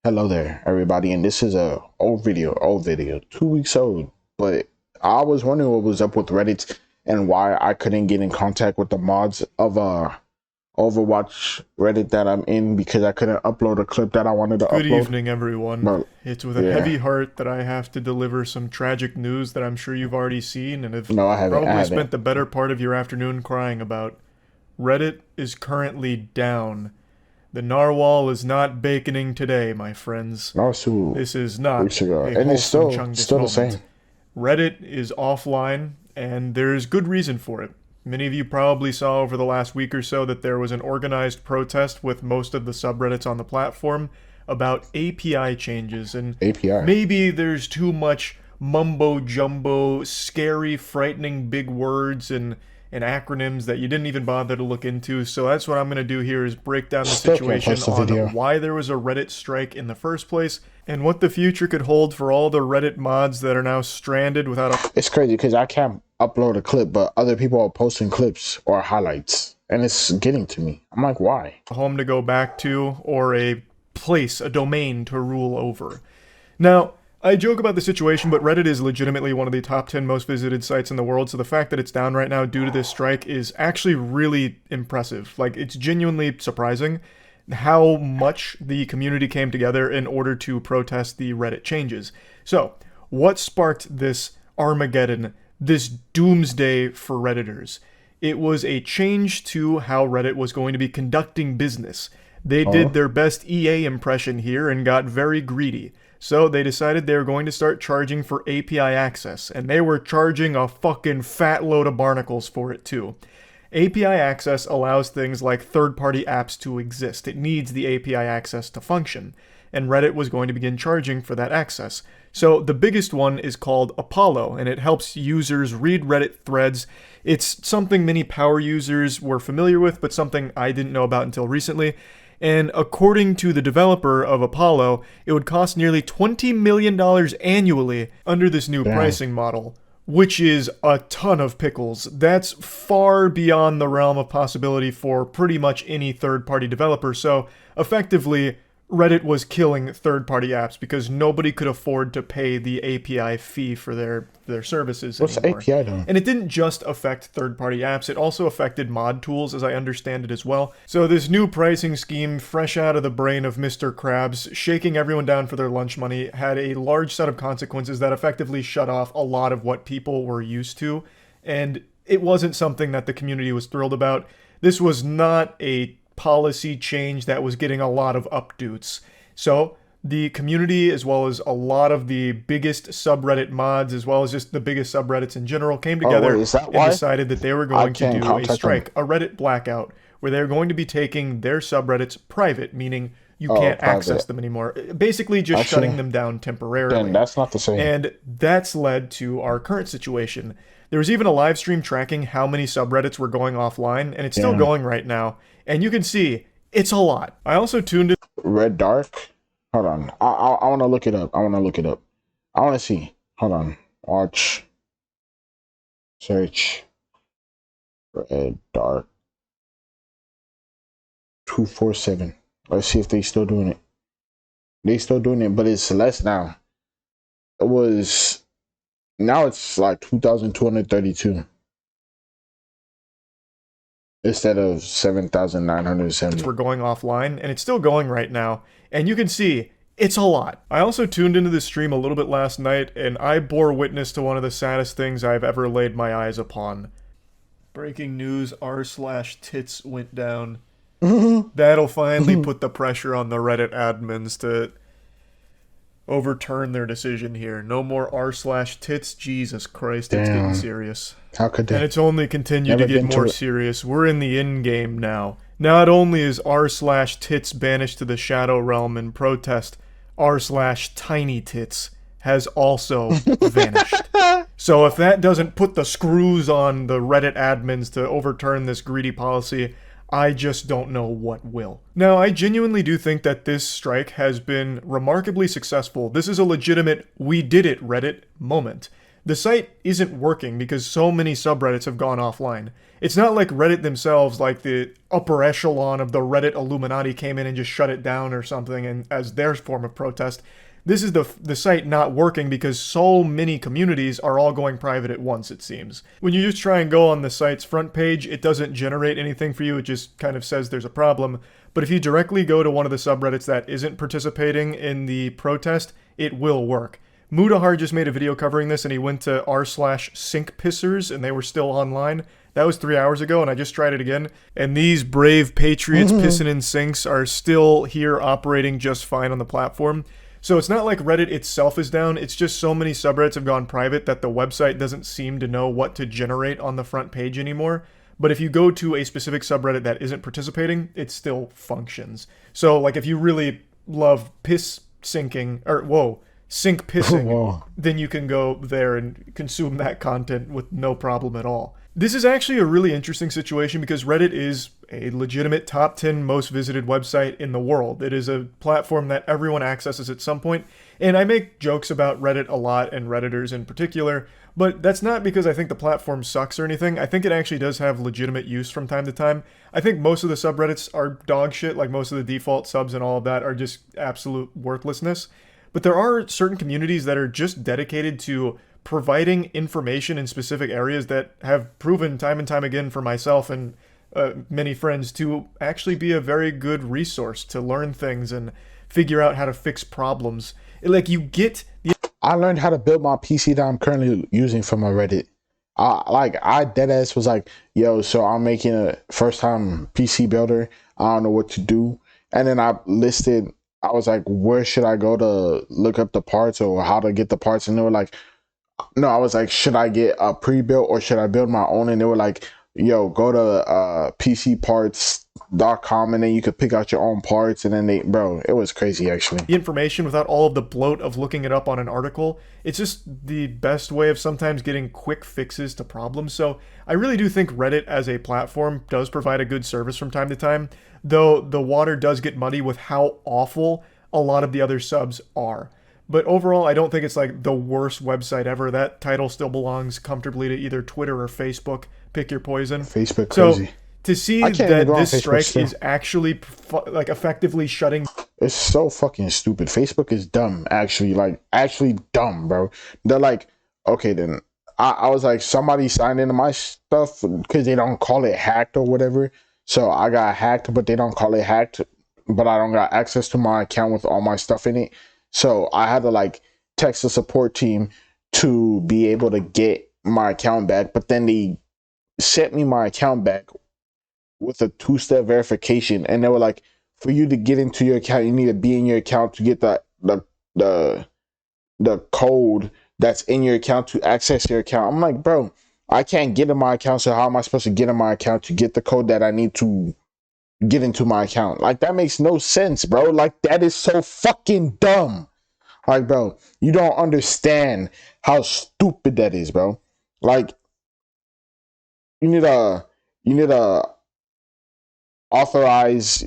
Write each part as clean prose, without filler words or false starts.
Hello there, everybody, and this is a old video, 2 weeks old. But I was wondering what was up with Reddit and why I couldn't get in contact with the mods of Overwatch Reddit that I'm in because I couldn't upload a clip that I wanted to Good upload. evening, everyone. But It's with a yeah, heavy heart that I have to deliver some tragic news that I'm sure you've already seen and have no, I haven't. I probably haven't. spent the better part of your afternoon crying about. Reddit is currently down. The narwhal is not baconing today, my friends. No, it's 2 This is not weeks ago, a and it's wholesome still Chungus still the moment. same. Reddit is offline, and there's good reason for it. Many of you probably saw over the last week or so that there was an organized protest with most of the subreddits on the platform about API changes, and API. maybe there's too much mumbo jumbo, scary, frightening big words and acronyms that you didn't even bother to look into. So that's what I'm going to do here is break down the Still can't situation post the on video. why there was a Reddit strike in the first place and what the future could hold for all the Reddit mods that are now stranded without a It's crazy because I can't upload a clip, but other people are posting clips or highlights, and it's getting to me. I'm like, why? home to go back to or a place, a domain to rule over. Now, I joke about the situation, but Reddit is legitimately one of the top 10 most visited sites in the world, so the fact that it's down right now due to this strike is actually really impressive. Like, it's genuinely surprising how much the community came together in order to protest the Reddit changes. So, what sparked this Armageddon, this doomsday for Redditors? It was a change to how Reddit was going to be conducting business. They did their best EA impression here and got very greedy. So they decided they were going to start charging for API access, and they were charging a fucking fat load of barnacles for it too. API access allows things like third-party apps to exist. It needs the API access to function, and Reddit was going to begin charging for that access. So the biggest one is called Apollo, and it helps users read Reddit threads. It's something many power users were familiar with, but something I didn't know about until recently. And according to the developer of Apollo, it would cost nearly $20 million annually under this new pricing model, which is a ton of pickles. That's far beyond the realm of possibility for pretty much any third-party developer. So effectively, Reddit was killing third-party apps because nobody could afford to pay the API fee for their services What's the anymore. API doing? And it didn't just affect third-party apps, it also affected mod tools, as I understand it as well. So this new pricing scheme, fresh out of the brain of Mr. Krabs, shaking everyone down for their lunch money, had a large set of consequences that effectively shut off a lot of what people were used to. And it wasn't something that the community was thrilled about. This was not a policy change that was getting a lot of updates. So the community, as well as a lot of the biggest subreddit mods, as well as just the biggest subreddits in general, came together Wait, is that and why decided that they were I going to can't do a contact them? strike, a Reddit blackout, where they're going to be taking their subreddits private, meaning you Oh, can't access private. them anymore. Basically just Actually, shutting them down then temporarily. that's not the same. And that's led to our current situation. There was even a live stream tracking how many subreddits were going offline, and it's still Yeah. going right now. And you can see it's a lot. I also tuned in. Red Dark. Hold on. I want to look it up. I want to see. Hold on. Watch. Search. Red Dark. 247. Let's see if they still doing it. They still doing it, but it's less now. It was. Now it's like 2,232 instead of 7,970. We're going offline, and it's still going right now. And you can see it's a lot. I also tuned into the stream a little bit last night, and I bore witness to one of the saddest things I've ever laid my eyes upon. Breaking news: r/tits went down. That'll finally put the pressure on the Reddit admins to overturn their decision here. No more r/tits. Jesus Christ, it's getting Damn. serious. How could And they? it's only continued Never to get been to more it. serious. We're in the end game now. Not only is r/tits banished to the Shadow Realm in protest, r/tiny tits has also vanished. So if that doesn't put the screws on the Reddit admins to overturn this greedy policy, I just don't know what will. Now, I genuinely do think that this strike has been remarkably successful. This is a legitimate "we did it, Reddit" moment. the site isn't working because so many subreddits have gone offline. It's not like Reddit themselves, like the upper echelon of the Reddit Illuminati came in and just shut it down or something and as their form of protest. This is the site not working because so many communities are all going private at once, it seems. When you just try and go on the site's front page, it doesn't generate anything for you, it just kind of says there's a problem. But if you directly go to one of the subreddits that isn't participating in the protest, it will work. Mudahar just made a video covering this and he went to r/sinkpissers and they were still online. That was 3 hours ago and I just tried it again. And these brave patriots pissing in sinks are still here operating just fine on the platform. So it's not like Reddit itself is down, it's just so many subreddits have gone private that the website doesn't seem to know what to generate on the front page anymore. But if you go to a specific subreddit that isn't participating, it still functions. So like if you really love piss sinking, or sink pissing, then you can go there and consume that content with no problem at all. This is actually a really interesting situation because Reddit is a legitimate top 10 most visited website in the world. It is a platform that everyone accesses at some point, and I make jokes about Reddit a lot and Redditors in particular, but that's not because I think the platform sucks or anything. I think it actually does have legitimate use from time to time. I think most of the subreddits are dog shit, like most of the default subs and all of that are just absolute worthlessness. But there are certain communities that are just dedicated to providing information in specific areas that have proven time and time again for myself and many friends to actually be a very good resource to learn things and figure out how to fix problems. Like you get the... I learned how to build my PC that I'm currently using from my Reddit. I deadass was like, yo, so I'm making a first time PC builder. I don't know what to do. And then I was like, where should I go to look up the parts or how to get the parts? And they were like, no, I was like, should I get a pre-built or should I build my own? And they were like, yo, go to pcparts.com and then you could pick out your own parts. And then it was crazy actually. The information without all of the bloat of looking it up on an article, it's just the best way of sometimes getting quick fixes to problems. So I really do think Reddit as a platform does provide a good service from time to time, though the water does get muddy with how awful a lot of the other subs are. But overall, I don't think it's like the worst website ever. That title still belongs comfortably to either Twitter or Facebook. Pick your poison. Facebook crazy. So to see that this strike is actually like effectively shutting... It's so fucking stupid. Facebook is dumb, actually. Like, actually dumb, bro. They're like, okay, then. I was like, somebody signed into my stuff because they don't call it hacked or whatever. So I got hacked, but they don't call it hacked. But I don't got access to my account with all my stuff in it. So I had to like text the support team to be able to get my account back. But then they sent me my account back with a 2-step verification. And they were like, for you to get into your account, you need to be in your account to get the code that's in your account to access your account. I'm like, bro, I can't get in my account. So how am I supposed to get in my account to get the code that I need to get into my account? Like, that makes no sense, bro. Like, that is so fucking dumb. Like, bro, you don't understand how stupid that is, bro. Like, you need a authorized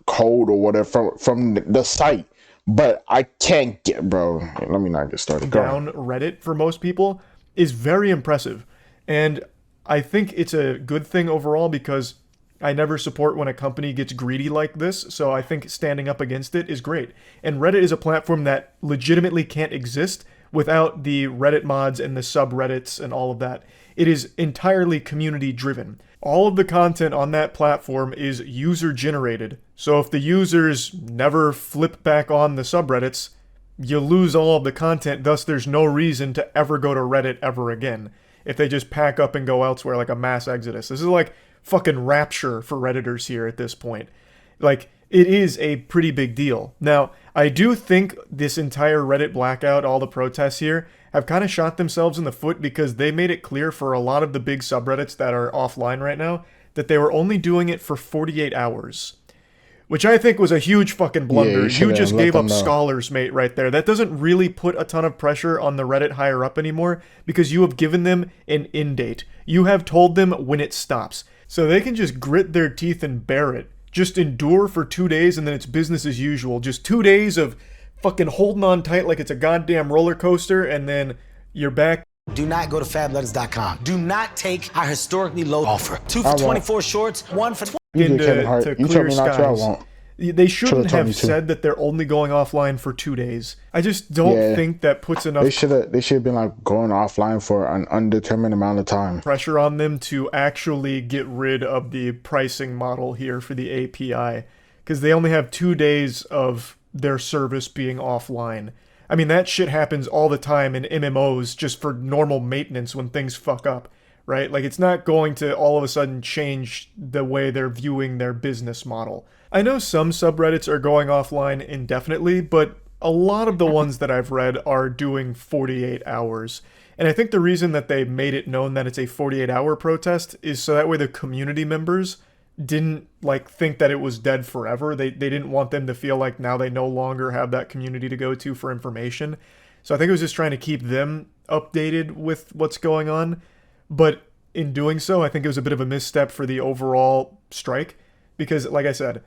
code or whatever from the site, but I can't get, bro. Let me not get started. Down Reddit for most people is very impressive, and I think it's a good thing overall because I never support when a company gets greedy like this, so I think standing up against it is great. And Reddit is a platform that legitimately can't exist without the Reddit mods and the subreddits and all of that. It is entirely community driven. All of the content on that platform is user generated, so if the users never flip back on the subreddits, you lose all of the content, thus there's no reason to ever go to Reddit ever again. If they just pack up and go elsewhere like a mass exodus. This is like fucking rapture for Redditors here at this point. Like, it is a pretty big deal. Now, I do think this entire Reddit blackout, all the protests here, have kind of shot themselves in the foot because they made it clear for a lot of the big subreddits that are offline right now that they were only doing it for 48 hours. Which I think was a huge fucking blunder. Yeah, you just gave up scholars, mate, right there. That doesn't really put a ton of pressure on the Reddit higher up anymore because you have given them an end date. You have told them when it stops. So they can just grit their teeth and bear it. Just endure for 2 days and then it's business as usual. Just 2 days of fucking holding on tight like it's a goddamn roller coaster, and then you're back. Do not go to fabletters.com. Do not take our historically low offer. 2 for 24 shorts, 1 for 20. To clear skies. They shouldn't have said that they're only going offline for 2 days. I just don't think that puts enough. They should have been like going offline for an undetermined amount of time. Pressure on them to actually get rid of the pricing model here for the API, because they only have 2 days of their service being offline. I mean, that shit happens all the time in MMOs just for normal maintenance when things fuck up, right? Like, it's not going to all of a sudden change the way they're viewing their business model. I know some subreddits are going offline indefinitely, but a lot of the ones that I've read are doing 48 hours. And I think the reason that they made it known that it's a 48-hour protest is so that way the community members didn't like think that it was dead forever. They didn't want them to feel like now they no longer have that community to go to for information. So I think it was just trying to keep them updated with what's going on. But in doing so, I think it was a bit of a misstep for the overall strike, because like I said,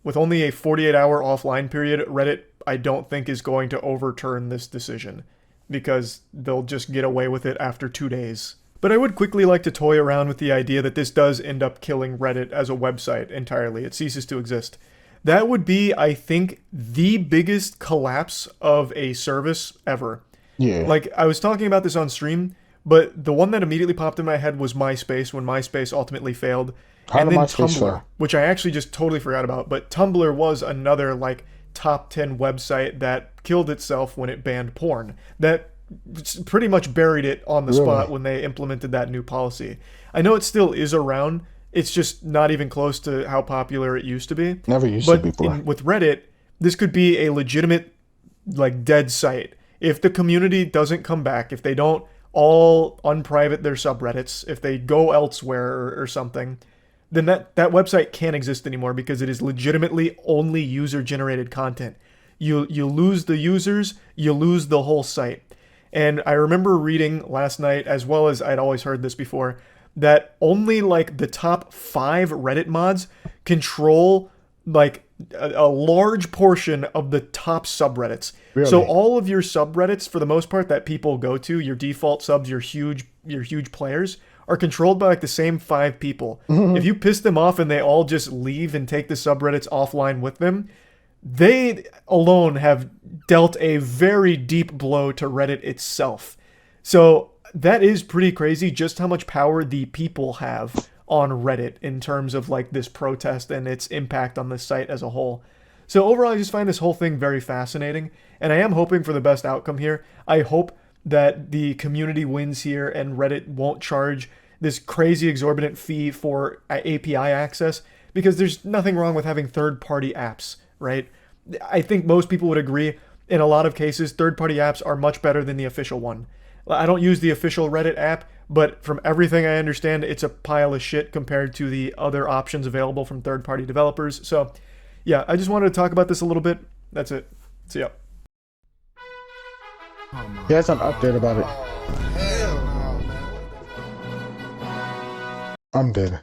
with only a 48-hour offline period, Reddit, I don't think, is going to overturn this decision, because they'll just get away with it after 2 days. But I would quickly like to toy around with the idea that this does end up killing Reddit as a website entirely. It ceases to exist. That would be, I think, the biggest collapse of a service ever. Yeah. Like, I was talking about this on stream, but the one that immediately popped in my head was MySpace, when MySpace ultimately failed. And then Tumblr, which I actually just totally forgot about. But Tumblr was another, like, top 10 website that killed itself when it banned porn. That pretty much buried it on the spot when they implemented that new policy. I know it still is around. It's just not even close to how popular it used to be. Never used to be before. With Reddit, this could be a legitimate, like, dead site. If the community doesn't come back, if they don't all unprivate their subreddits, if they go elsewhere or something, then that website can't exist anymore, because it is legitimately only user-generated content. You lose the users, you lose the whole site. And I remember reading last night, as well as I'd always heard this before, that only like the top 5 Reddit mods control like a large portion of the top subreddits. Really? So all of your subreddits, for the most part, that people go to, your default subs, your huge players, are controlled by like the same 5 people. Mm-hmm. If you piss them off and they all just leave and take the subreddits offline with them, they alone have dealt a very deep blow to Reddit itself. So that is pretty crazy, just how much power the people have on Reddit in terms of like this protest and its impact on the site as a whole. So overall, I just find this whole thing very fascinating, and I am hoping for the best outcome here. I hope that the community wins here and Reddit won't charge this crazy exorbitant fee for API access, because there's nothing wrong with having third-party apps, right? I think most people would agree, in a lot of cases, third-party apps are much better than the official one. I don't use the official Reddit app, but from everything I understand, it's a pile of shit compared to the other options available from third-party developers. So, yeah, I just wanted to talk about this a little bit. That's it. See ya. He has an update about it. I'm dead.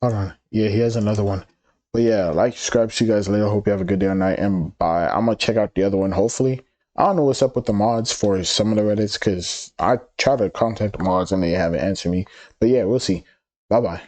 Hold on. Yeah, he has another one. But yeah, like, subscribe, see you guys later. Hope you have a good day or night, and bye. I'm gonna check out the other one, hopefully. I don't know what's up with the mods for some of the Reddits, because I try to contact the mods and they haven't answered me. But yeah, we'll see. Bye-bye.